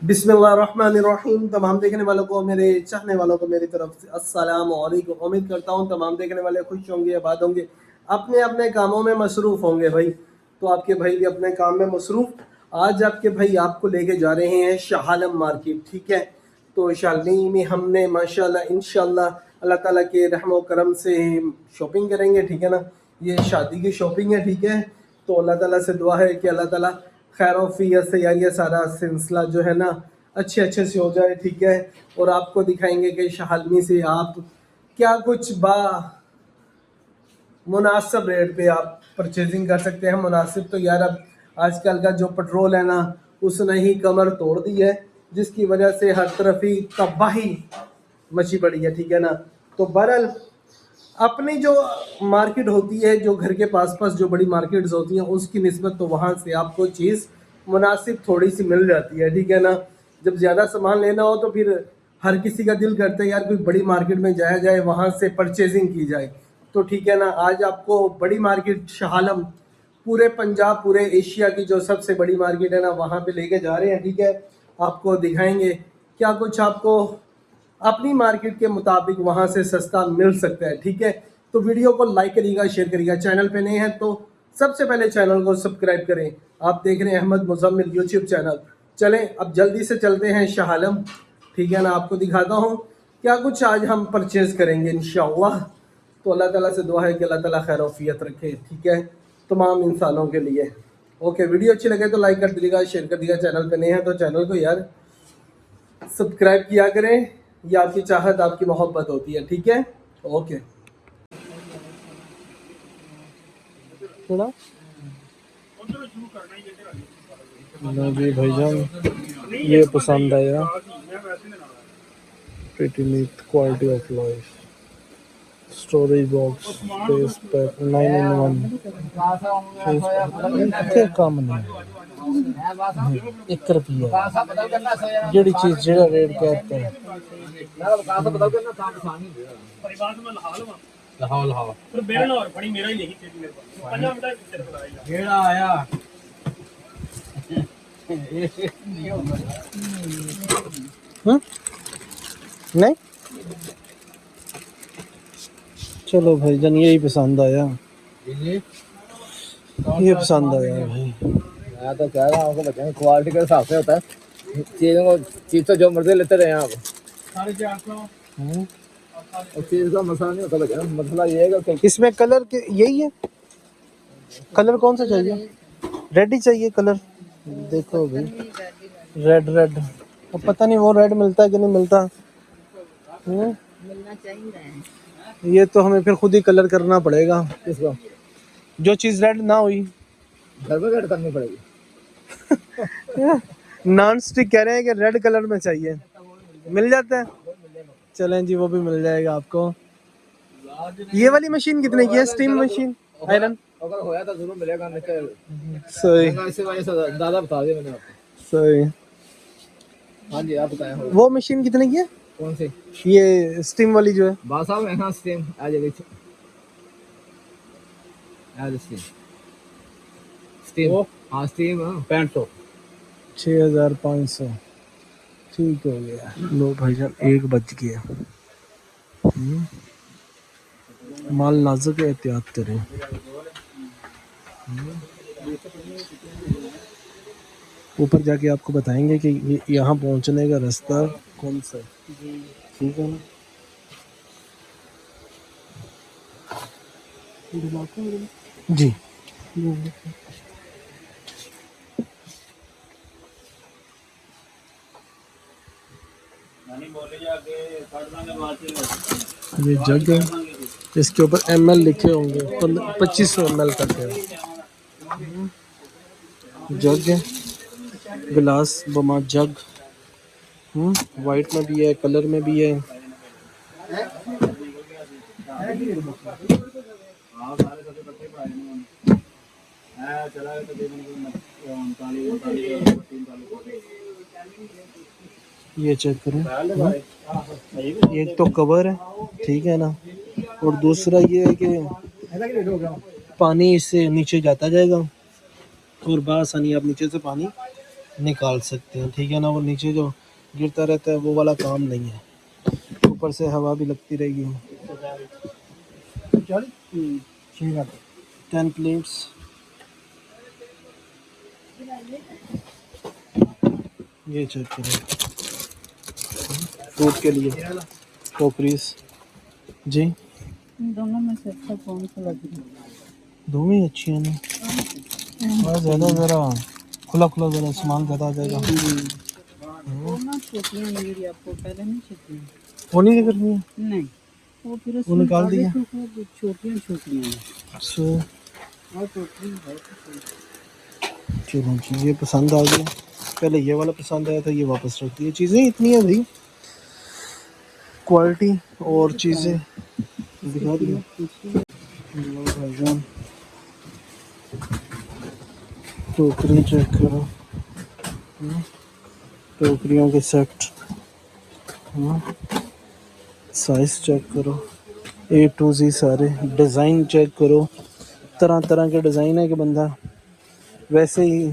बिस्मिल्लाहिर्रहमानिर्रहीम। तमाम देखने वालों को, मेरे चाहने वालों को मेरी तरफ से अस्सलाम वालेकुम। उम्मीद करता हूँ तमाम देखने वाले खुश होंगे, आबाद होंगे, अपने अपने कामों में मसरूफ़ होंगे। भाई तो आपके भाई भी अपने काम में मसरूफ़। आज आपके भाई आपको लेके जा रहे हैं शाह आलम मार्केट, ठीक है। तो शालनी में हमने माशाल्लाह इंशाल्लाह अल्लाह ताला के रहम करम से शॉपिंग करेंगे, ठीक है ना। ये शादी की शॉपिंग है, ठीक है। तो अल्लाह ताला से दुआ है कि अल्लाह ताला खैर वफ़ियत से यार ये सारा सिलसिला जो है ना अच्छे अच्छे से हो जाए, ठीक है। और आपको दिखाएंगे कि शाहलमी से आप क्या कुछ मुनासिब रेट पे आप परचेजिंग कर सकते हैं। मुनासिब तो यार अब आजकल का जो पेट्रोल है ना उसने ही कमर तोड़ दी है, जिसकी वजह से हर तरफ ही तबाही मची पड़ी है, ठीक है ना। तो बहरहाल अपनी जो मार्केट होती है, जो घर के पास पास जो बड़ी मार्केट्स होती हैं उसकी निस्बत तो वहाँ से आपको चीज़ मुनासिब थोड़ी सी मिल जाती है, ठीक है ना। जब ज़्यादा सामान लेना हो तो फिर हर किसी का दिल करता है यार कोई बड़ी मार्केट में जाया जाए, वहाँ से परचेजिंग की जाए। तो ठीक है ना, आज आपको बड़ी मार्केट शाह आलम, पूरे पंजाब पूरे एशिया की जो सबसे बड़ी मार्केट है ना वहाँ पे लेके जा रहे हैं, ठीक है। आपको दिखाएंगे क्या कुछ आपको अपनी मार्केट के मुताबिक वहाँ से सस्ता मिल सकता है, ठीक है। तो वीडियो को लाइक करिएगा, शेयर करिएगा। चैनल पे नए हैं तो सबसे पहले चैनल को सब्सक्राइब करें। आप देख रहे हैं अहमद मुजम्मिल यूट्यूब चैनल। चलें अब जल्दी से चलते हैं शाह आलम, ठीक है ना। आपको दिखाता हूँ क्या कुछ आज हम परचेज़ करेंगे इंशाअल्लाह। तो अल्लाह ताला से दुआ है कि अल्लाह ताला खैर वफ़ियत रखे, ठीक है, तमाम इंसानों के लिए। ओके, वीडियो अच्छी लगे तो लाइक कर दीजिएगा, शेयर कर दीजिएगा। चैनल पे नए हैं तो चैनल को यार सब्सक्राइब किया करें। ये आपकी चाहत, आपकी मोहब्बत होती है, ठीक है। ओके थोड़ा लो जी भाईजान, ये पसंद आया। Pretty neat quality of life, storage box, face pack 9 in 1। क्या काम नहीं 1 रुपया जेड़ी चीज जेड़ा रेट कहते हैं। लाहौल लाहौल पर बेरना और बड़ी मेरा ही नहीं तेरी मेरे पास 5 मिनट तेरे को आएगा जेड़ा आया। नहीं चलो भाईजान, यही पसंद आया, ये पसंद आया भाई। मैं तो कह रहा हूँ बच्चे क्वालिटी के हिसाब से होता है चीज़ों को, चीज़ तो जो मर्जी लेते रहे आप 450। और चीज़ का मसला नहीं होता बच्चे, मसला ये है कि इसमें कलर के यही है। कलर कौन सा चाहिए? रेड ही चाहिए कलर। देखो भाई रेड रेड, अब पता नहीं वो रेड मिलता है कि नहीं मिलता। मिलना चाहिए। ये तो हमें फिर खुद ही कलर करना पड़ेगा इसको। जो चीज़ रेड ना हुई घर में रेड करनी पड़ेगी। नॉन स्टिक कह रहे हैं कि रेड कलर में चाहिए, मिल जाता है। चलें जी, वो भी मिल जाएगा आपको। ये वाली मशीन कितने की है? स्टीम मशीन आयरन अगर होया तो जरूर मिलेगा, नहीं सही इसी वजह से ज़्यादा बता दिया मैंने आपको। सही। हाँ जी आप बताएं। वो मशीन कितने की है? कौन सी? ये स्टीम वाली जो है। बात साहब यहाँ स्टीम आ जाएगी, स्टीम हाँ स्टीम 6500 6500 ठीक हो गया। लो भाईजान 1 बज गया। माल नाजुक है, एहतियात करें। ऊपर जाके आपको बताएंगे कि यहाँ पहुँचने का रास्ता कौन सा है, ठीक है ना। जी ये जग है, इसके ऊपर ml लिखे होंगे, 2500 ml तक है। जग है, गिलास बमा जग, वाइट में भी है, कलर में भी है। ये चेक करें, एक तो कवर है, ठीक है ना, और दूसरा ये है कि पानी इससे नीचे जाता जाएगा और बासानी आप नीचे से पानी निकाल सकते हैं, ठीक है ना। वो नीचे जो गिरता रहता है वो वाला काम नहीं है, ऊपर से हवा भी लगती रहेगी। 10 प्लेट्स, ये चेक करें फ्रूट के लिए टोकरीज जी। दोनों में से अच्छा कौन सा लग रहा है? दोनों ही अच्छी हैं ना, और ज़्यादा ज़रा खुला खुला ज़रा सामान ज़्यादा आ जाएगा। वो ना छोटियाँ मिलेगी आपको, पहले नहीं छोटी वो नहीं दिख रही है, नहीं, वो फिर वो निकाल दिया। छोटियाँ छोटियाँ हैं। सो और टोकरी है चलो जी, ये पसंद आ गया। पहले ये वाला पसंद आया था, ये वापस रख दिए। चीज़ें इतनी है भाई, क्वालिटी और चीज़ें दिखा दी भाईजान। टोकरी चेक करो, टोकरियों के सेट, साइज चेक करो, A to Z सारे। डिज़ाइन चेक करो, तरह तरह के डिज़ाइन है कि बंदा वैसे ही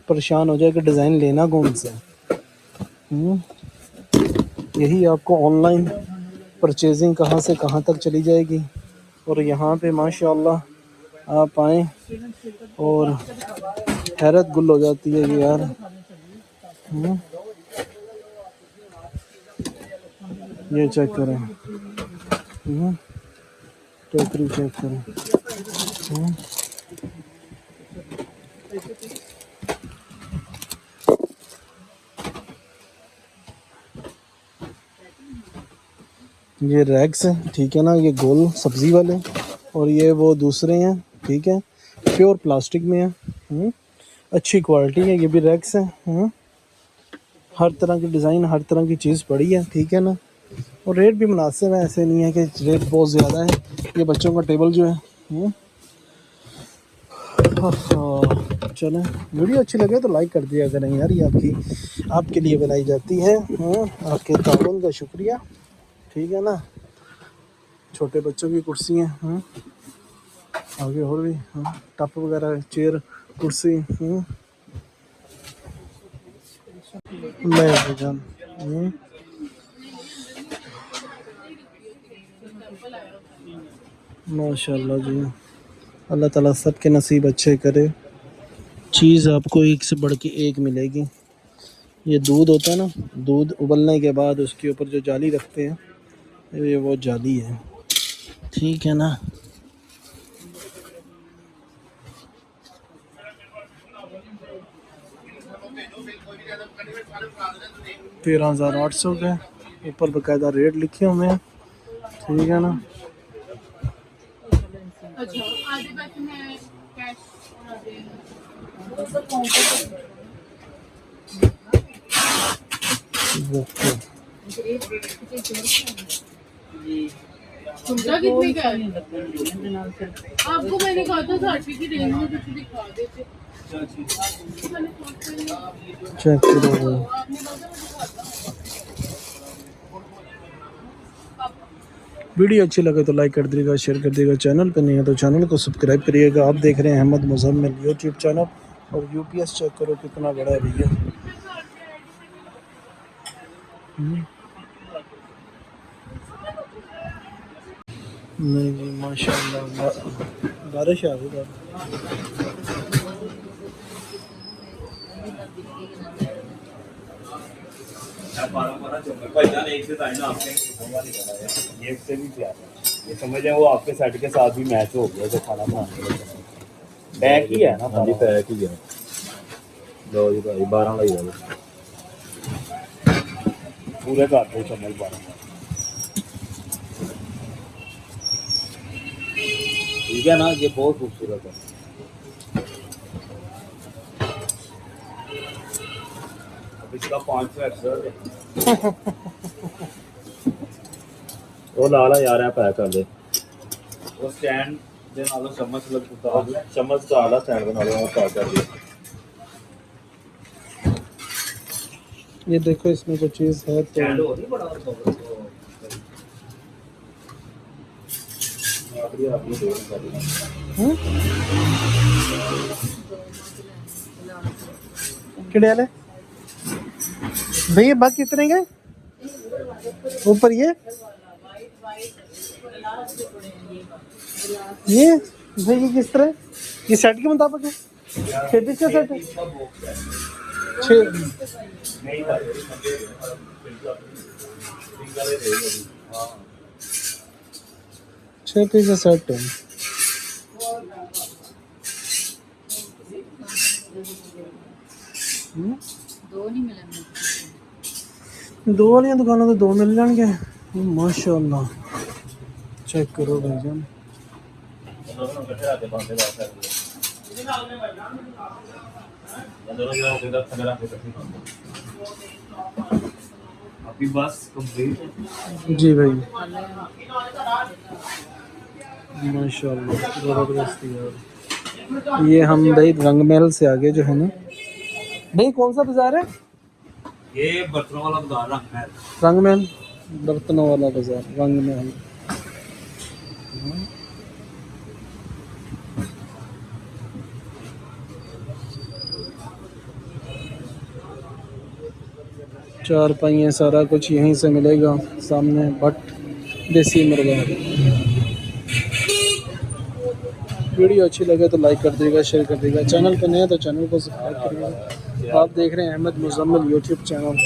परेशान हो जाए कि डिज़ाइन लेना कौन सा है। यही आपको ऑनलाइन परचेजिंग कहाँ से कहाँ तक चली जाएगी। और यहाँ पे माशाल्लाह आप आएँ और हैरत गुल हो जाती है कि यार ये चेक करें, टोकरी चेक करें। ये रैक्स है, ठीक है ना, ये गोल सब्ज़ी वाले, और ये वो दूसरे हैं, ठीक है, प्योर प्लास्टिक में है। अच्छी क्वालिटी है, ये भी रैक्स है। हर तरह की डिज़ाइन, हर तरह की चीज़ पड़ी है, ठीक है ना। और रेट भी मुनासिब है, ऐसे नहीं है कि रेट बहुत ज़्यादा है। ये बच्चों का टेबल जो है। चलें, वीडियो अच्छी लगे तो लाइक कर दिया करें यार, ये आपके लिए बनाई जाती है। आपके ताउन का शुक्रिया, ठीक है ना। छोटे बच्चों की कुर्सी हैं, आगे और भी टप वगैरह, चेयर, कुर्सी। ले भाईजान, माशाल्लाह जी, अल्लाह ताला सबके नसीब अच्छे करे। चीज़ आपको एक से बढ़ के एक मिलेगी। ये दूध होता है ना, दूध उबलने के बाद उसके ऊपर जो जाली रखते हैं, ये वो जाली है, ठीक है ना। $13,800 के ऊपर बकायदा रेट लिखे हुए हैं, ठीक है ना। आपको मैंने कहा था 60 की रेंज में कुछ दिखा देते। चेक करो, वीडियो अच्छी लगे तो लाइक कर दीजिएगा, शेयर कर दीजिएगा। चैनल पे नहीं है तो चैनल को सब्सक्राइब करिएगा। आप देख रहे हैं अहमद मुज़म्मिल यूट्यूब चैनल। और यूपीएस चेक करो कितना बड़ा है भैया। नहीं जी, माशाल्लाह बारिश आ गई। ये से भी प्यार है, ये समझ जाए वो आपके सेट के साथ भी मैच हो गया जो खाना बनाने के लिए। पैक ही है ना, हाँ जी पैक ही है। लो जी भाई 12 लग जाएगा पूरे घर को चम्मच 12। ठीक है ना, ये बहुत खूबसूरत है। अब इसका 500 एक्स्ट्रा दे। वो लाला यार है पैक कर दे। वो स्टैंड दे नालो चम्मच लग चम्मच का आला स्टैंड बना लो पैक कर दे। ये देखो इसमें कोई चीज़ है तो नहीं बड़ा किड़े वाले भैया बात कितने के ऊपर ये भैया किस तरह ये सेट के मुताबिक है 6 पीस का सेट है 6 पीस का सेट है दो नहीं मिलेंगे। दो वाली दुकानों तो 2 मिल जाएंगे माशाल्लाह चेक करो भाईजान आपकी बस कंप्लीट जी भाई माशाल्लाह जबरदस्त यार ये हम भाई रंग महल से आगे जो है ना भाई कौन सा बाजार है ये बर्तनों वाला बाजार रंग महल बर्तनों वाला बाजार रंग महल चार पहिए सारा कुछ यहीं से मिलेगा सामने भट्ट देसी मुर्गा वीडियो अच्छी लगे तो लाइक कर दीजिएगा शेयर कर दीजिएगा चैनल पर नए हैं तो चैनल को सब्सक्राइब करिएगा आप देख रहे हैं अहमद मुजम्मिल यूट्यूब चैनल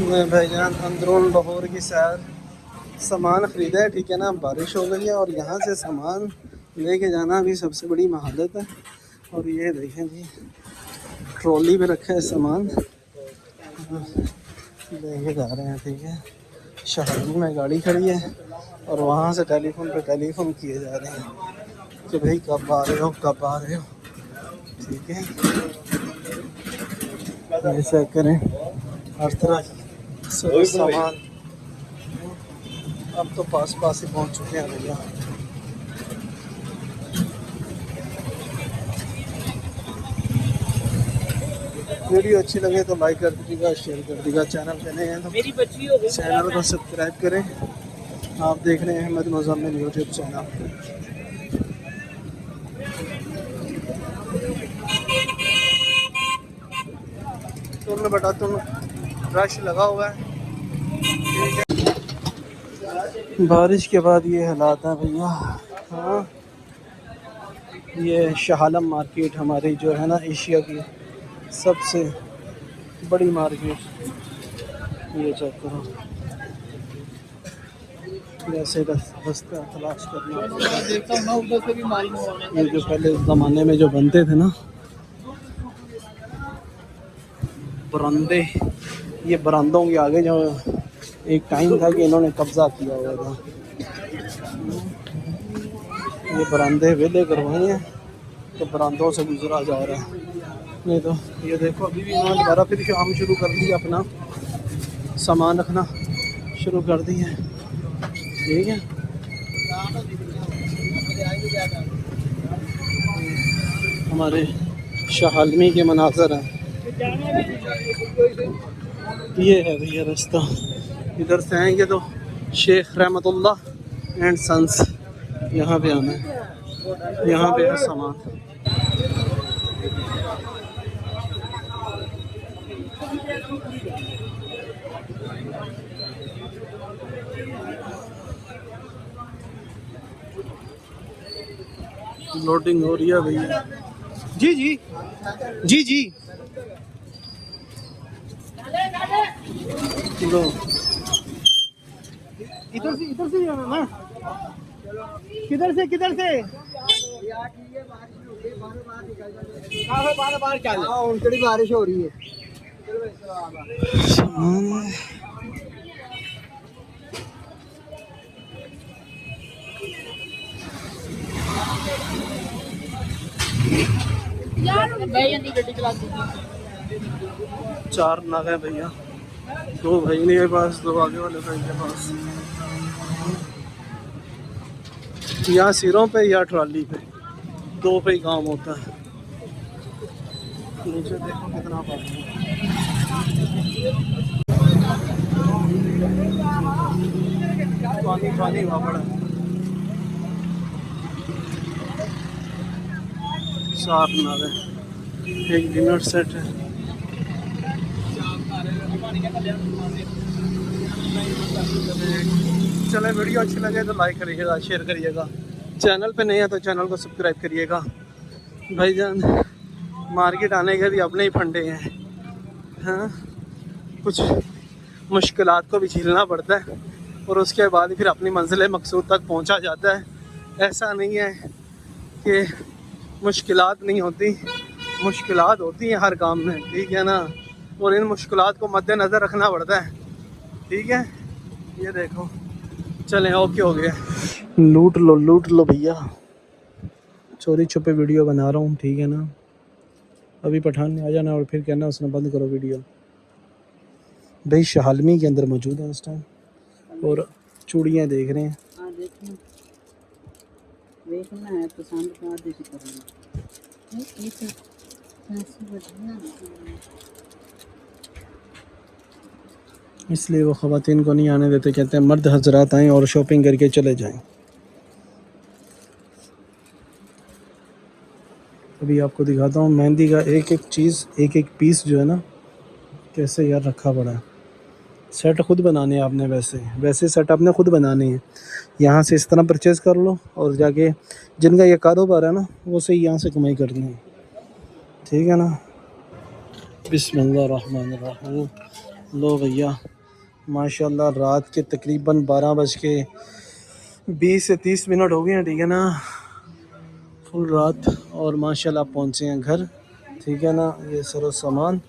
मैं भाईजान अंदरून लाहौर की सैर सामान ख़रीदा है ठीक है ना बारिश हो गई है और यहाँ से सामान लेके जाना भी सबसे बड़ी महादत है और ये देखें जी ट्रॉली में रखा है सामान लेके जा रहे हैं ठीक है शहर में गाड़ी खड़ी है और वहाँ से टेलीफोन पे टेलीफोन किए जा रहे हैं कि भाई कब आ रहे हो कब आ रहे हो ठीक है ऐसा करें हर तरह सब सामान अब तो पास पास ही पहुँच चुके हैं भैया वीडियो अच्छी लगे तो लाइक कर दीजिएगा शेयर कर दीजिएगा चैनल पे नए हैं तो मेरी बच्ची हो चैनल को सब्सक्राइब करें आप देख रहे हैं अहमद मुजम्मिल यूट्यूब चैनल तुम बेटा तुम रश लगा हुआ है बारिश के बाद ये हालात हैं भैया हाँ ये शाह आलम मार्केट हमारी जो है ना एशिया की सबसे बड़ी मार्केट ये चेक करो ऐसे रास्ता तलाश करना ये जो पहले ज़माने में जो बनते थे ना बरामदे ये बरामदों के आगे जो एक टाइम था कि इन्होंने कब्ज़ा किया हुआ था ये बरामदे वेले करवाए हैं तो बरामदों से गुजरा जा रहा है नहीं तो ये देखो अभी भी इन्होंने दोबारा फिर काम शुरू कर दिया अपना सामान रखना शुरू कर दी है ठीक है हमारे शाह आलमी के मनाज़र हैं ये है भैया रास्ता इधर से आएंगे तो शेख रहमतुल्लाह एंड सन्स यहाँ पे आना है यहाँ पे है सामान लोडिंग हो रही है भैया जी जी जी जी लो इधर से जाना ना किधर से बारिश हो रही है चार नाग है भैया दो भाई के पास दो आगे वाले भाई के पास यहाँ सिरों पे या ट्रॉली पे दो पे ही काम होता है नीचे देखो कितना पानी पानी वहाँ पड़ा चार नाग है एक डिनर सेट है। चले, वीडियो अच्छी लगे तो लाइक करिएगा, शेयर करिएगा, चैनल पे नहीं है तो चैनल को सब्सक्राइब करिएगा। भाईजान मार्केट आने के भी अपने ही फंडे हैं, हाँ, कुछ मुश्किलात को भी झेलना पड़ता है और उसके बाद फिर अपनी मंजिल मकसूद तक पहुंचा जाता है। ऐसा नहीं है कि मुश्किलात नहीं होती, मुश्किलात होती हैं हर काम में, ठीक है ना, और इन मुश्किलात को मद्देनज़र रखना पड़ता है, ठीक है। ये देखो, चलें, ओके हो गया। लूट लो भैया, चोरी छुपे वीडियो बना रहा हूँ, ठीक है ना। अभी पठान ने आ जाना और फिर कहना उसने बंद करो वीडियो। भाई शहालमी के अंदर मौजूद है इस टाइम और चूड़ियाँ देख रहे हैं। देखना है पसंद का देखी करेंगे। इसलिए वो ख़वातीन को नहीं आने देते, कहते हैं मर्द हजरात आएँ और शॉपिंग करके चले जाएं। अभी आपको दिखाता हूँ मेहंदी का एक एक चीज़, एक एक पीस जो है ना, कैसे यार रखा पड़ा है। सेट खुद बनाने हैं आपने, वैसे सेट आपने खुद बनाने हैं। यहाँ से इस तरह परचेज़ कर लो और जाके जिनका ये कारोबार है ना, वो सही यहाँ से कमाई करनी है, ठीक है ना। बिस्मिल्लाहिर्रहमानिर्रहीम। लो भैया, माशाल्लाह रात के तकरीबन 12:20 से 30 मिनट हो गए हैं, ठीक है ना, फुल रात, और माशाल्लाह पहुँचे हैं घर, ठीक है ना। ये सरो सामान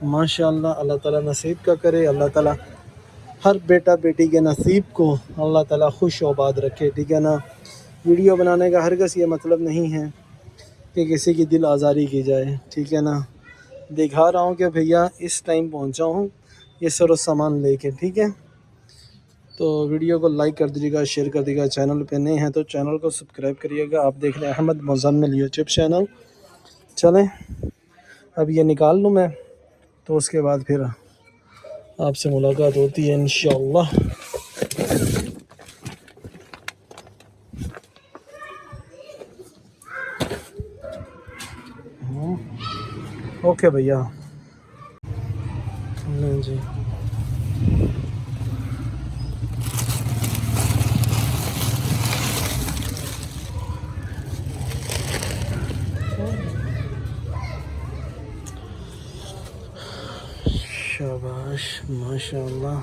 माशाल्लाह, अल्लाह ताला नसीब का करे, अल्लाह ताला हर बेटा बेटी के नसीब को अल्लाह ताला खुश आबाद रखे, ठीक है ना। वीडियो बनाने का हरगिज़ ये मतलब नहीं है कि किसी की दिल आज़ारी की जाए, ठीक है ना। दिखा रहा हूँ कि भैया इस टाइम पहुँचा हूँ ये सरो सामान लेके, ठीक है। तो वीडियो को लाइक कर दीजिएगा, शेयर कर दीजिएगा, चैनल पे नए हैं तो चैनल को सब्सक्राइब करिएगा। आप देख रहे हैं अहमद मुज़म्मिल यूट्यूब चैनल। चलें, अब ये निकाल लूँ मैं, तो उसके बाद फिर आपसे मुलाकात होती है इंशाअल्लाह। ओके भैया, जी। शाबाश, माशाअल्लाह।